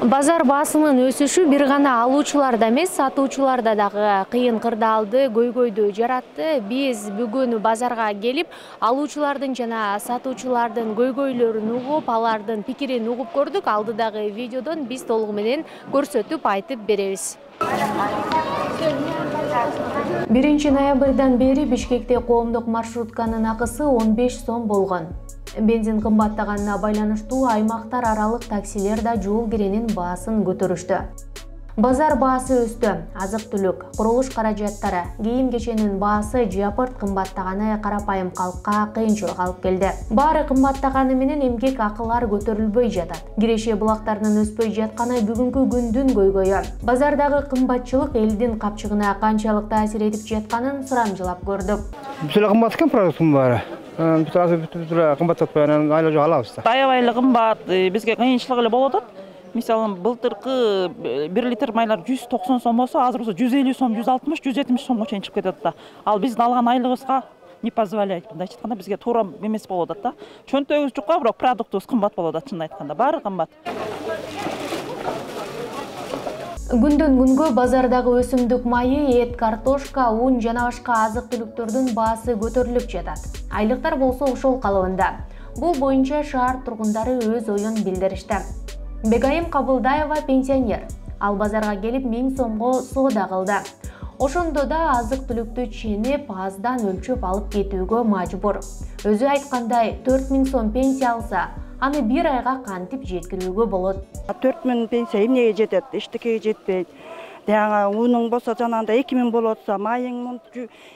Базар баасынын өсүшү бир гана алуучуларда эмес, сатуучуларда дагы кыйын кырдаалды, көйгөйдү жаратты. Биз бүгүн базарга келип, алуучулардын жана сатуучулардын көйгөйлөрүн угуп, алардын пикирин угуп көрдүк. Алдыдагы видеодон биз толугу менен көрсөтүп айтып беребиз. 1 ноябрдан бери Бишкекте коомдук маршрутканын акысы 15 сом болгон. Бензин кымбаттаганына байланыштуу аймактар аралык таксилер да жол киренин баасын көтөрүштү. Базар баасы өстү. Азык-түлүк, курулуш каражаттары, кийим кеченин баасы жапырт кымбаттаганы карапайым калкка кыйынчылык алып келди. Баары кымбаттаганы менен эмгек акылар көтөрүлбөй жатат. Киреше булактарынын өспөй жатканы бүгүнкү күндүн көйгөйү. Базардагы кымбатчылык элдин капчыгына канчалык таасир этип жатканын сурамжылап көрдүк. Бүт кымбат экен продукттун баары. Кымбаттатпай анан айла жок алабыз да. Аябай эле кымбат, бизге кыйынчылык эле болуп атат. Мисалы, былтыркы 1 литр майлар 190 сом болсо, азыр болсо 150 сом, 160, 170 сомго чейин чыгып кетет да. Ал биздин алган айлыгыбызга не позволяет, мындай айтканда, бизге туура эмес болуп атат да. Чөнтөгүбүз жукка, бирок продуктубуз кымбат болуп атат, чынын айтканда, баары кымбат. Күндөн күнгө базардагы өсүмдүк майы, эт, картошка, ун жана башка азык-түлүктөрдүн баасы көтөрүлүп жатат. Айлыктар болсо ошол калыбында. Бул боюнча шаар тургундары өз оюн билдиришти. Бегайым Кабылдаева пенсионер. Ал базарга келип 1000 сомго соода кылды. Ошондо да азык-түлүктү ченеп, аздан өлчөп алып кетүүгө мажбур. Өзү айткандай, 4000 сом пенсия алса, аны бир айга кантип жеткирүүгө болот. 4000 пенсия эмнеге жетет? Эчтекеге жетпейт. Дагы унуң болсо жанагындай 2000 болуп атса, майың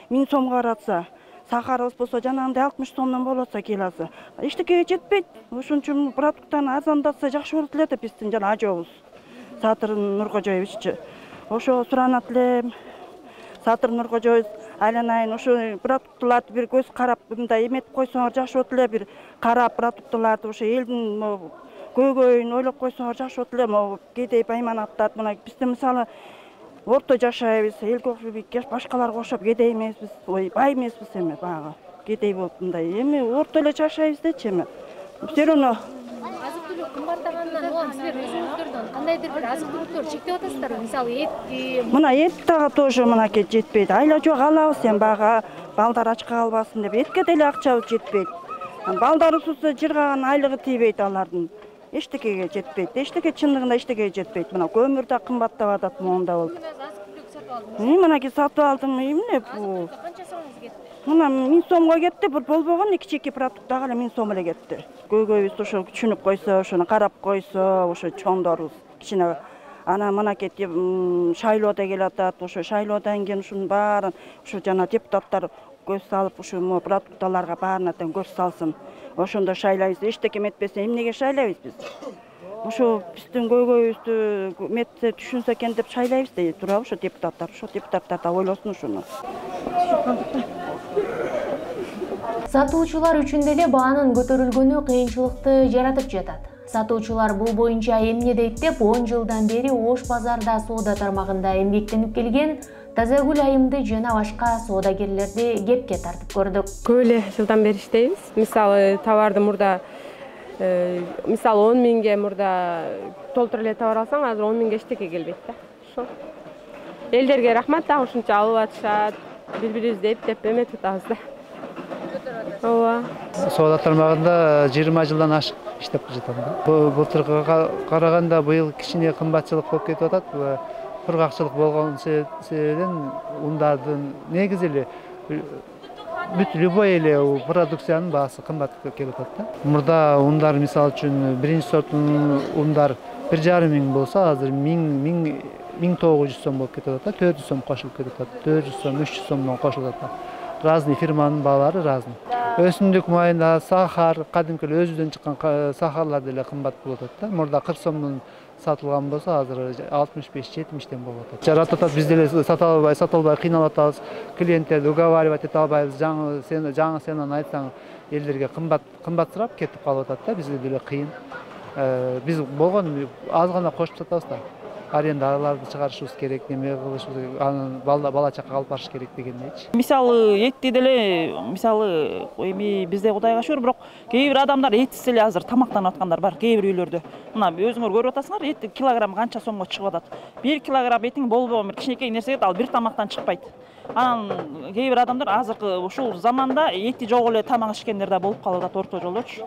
1000 сомго баратса, сахарыбыз болсо жанагындай 60 сомдон болуп атса килосы. Эчтекеге жетпейт. Ошон үчүн продукттарын арзандатса жакшы болот эле деп биздин жана ажообуз. Сатыр Нуркожоевиччи. Ошо суранат элем. Сатыр Нуркожоевич айланайын ошо продукттарды бир көз карап мындай эметип койсоңор жакшы болот эле, бир карап продукттарды ошо элдин көйгөйүн ойлоп койсоңор жакшы болот эле. Могу кедей байманаттар мына биздин мисалы орто жашайбыз, элге башкаларга окшоп кедей эмеспиз, бай эмеспиз эми баягы. Кедей болуп мындай эми орто эле жашайбыз дечи эми. Все равно Азык-түлүк кымбаттагандан улам силер өзүңүздөрдөн кандайдыр бир азык-түлүктөр чектеп атасыздарбы? Мисалы, эт. Мына эт дагы тоже мынакей жетпейт. Айла жок алабыз эми баягы балдар ачка калбасын деп. Этке деле акчабыз жетпейт. Балдарыбыз жыргаган айлыгы тийбейт алардын. Эчтекеге жетпейт. Эчтеке чындыгында эчтекеге жетпейт. Мына көмүр да кымбаттап атат моунда болуп. Мынакей сатып алдым. Эмне бул? Канча сомуңуз кетти? Мына 1000 сомго кетти. Бир болбогон кичи продукт дагы 1000 сом эле кетти. Көйгөйүбүз ошо түшүнүп койсо, ошону карап койсо, ошо чоңдорубуз кичине ана мынакей шайлоо да келатат. Ошо шайлоодан кийин ушунун баарын ошо жана депутаттар көз салып, ушул продукттарга баарына тең көз салсын. Ошондо шайлайбыз. Эчтеке эметпесе эмнеге шайлайбыз биз? Ошо биздин көйгөйүбүздү метсе түшүнсө экен деп шайлайбыз дейт турабы ошо депутаттар. Ошо депутаттар да ойлосун ушуну. Сатуучулар үчүн деле баанын көтөрүлгөнү кыйынчылыкты жаратып жатат. Сатуучулар бул боюнча эмне дейт деп 10 жылдан бери Ош базарда соода тармагында эмгектенип келген Тазагүл айымды жана башка соодагерлерди кепке тартып көрдүк. Көп эле жылдан бери иштейбиз. Мисалы, товарды мурда мисалы 10 миңге мурда толтур эле товар алсаң, азыр 10 миңге эчтеке келбейт да. Ошо. Элдерге рахмат да, ушунча алып атышат, бири-бирибизди эптеп эметип атабыз да. Ооба. Соода тармагында 20 жылдан ашык иштеп жатам да. Былтыркыга караганда быйыл кичине кымбатчылык болуп кетип атат. Кургакчылык болгон себептен ундардын негизи эле бүт любой эле продукциянын баасы кымбат келип атат да. Мурда ундар мисалы үчүн биринчи сорттун ундар 1,5 миң болсо, азыр 1900 сом болуп кетип атат, 400 сом кошулуп кетип атат, 400 сом, 300 сомдон кошулуп атат. Разный фирманын баалары разный. Өсүмдүк майында сахар, кадимки өзүбүздөн чыккан сахарлар деле кымбат болуп атат да. Мурда 40 сомдон сатылган болсо, азыр 65-70ден болуп атат. Жаратып атат, биз деле саталбай кыйналып атабыз. Клиенттерди уговаривать эте албайбыз. Жаңы сенен айтсаң, элдерге кымбатсырап кетип калып атат да, бизге деле кыйын. Биз болгон аз гана кошуп сатабыз да. арендаларды чыгарышыбыз керек, неме кылышыбыз керек, анан бала чакка алып барыш керек дегендейчи. Мисалы этти деле мисалы эми бизде Кудайга шүгүр, бирок кээ бир адамдар этсиз эле азыр тамактанып аткандар бар кээ бир үйлөрдө. Мына өзүңөр көрүп атасыңар, эт килограмм канча сомго чыгып атат. 1 килограмм этиң болбогон бир кичинекей нерсеге ал бир тамактан чыкпайт. Анан кээ бир адамдар азыркы ушул заманда эти жок эле тамак ишкендер да болуп калып атат орто жолдочу.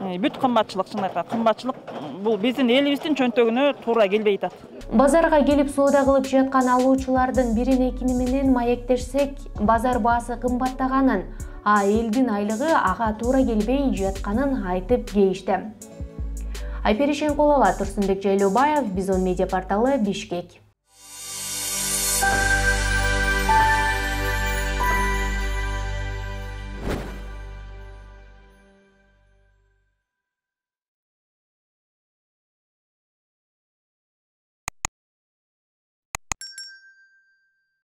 Бүт кымбатчылык, чын айтканда кымбатчылык бул биздин элибиздин чөнтөгүнө туура келбей атат. Базарга келип соода кылып жаткан алуучулардын бирин экини менен маектешсек, базар баасы кымбаттаганын, а элдин айлыгы ага туура келбей жатканын айтып кейишти. Айпери Шенкулова, Турсунбек Жайлообаев, Бизон медиа порталы, Бишкек.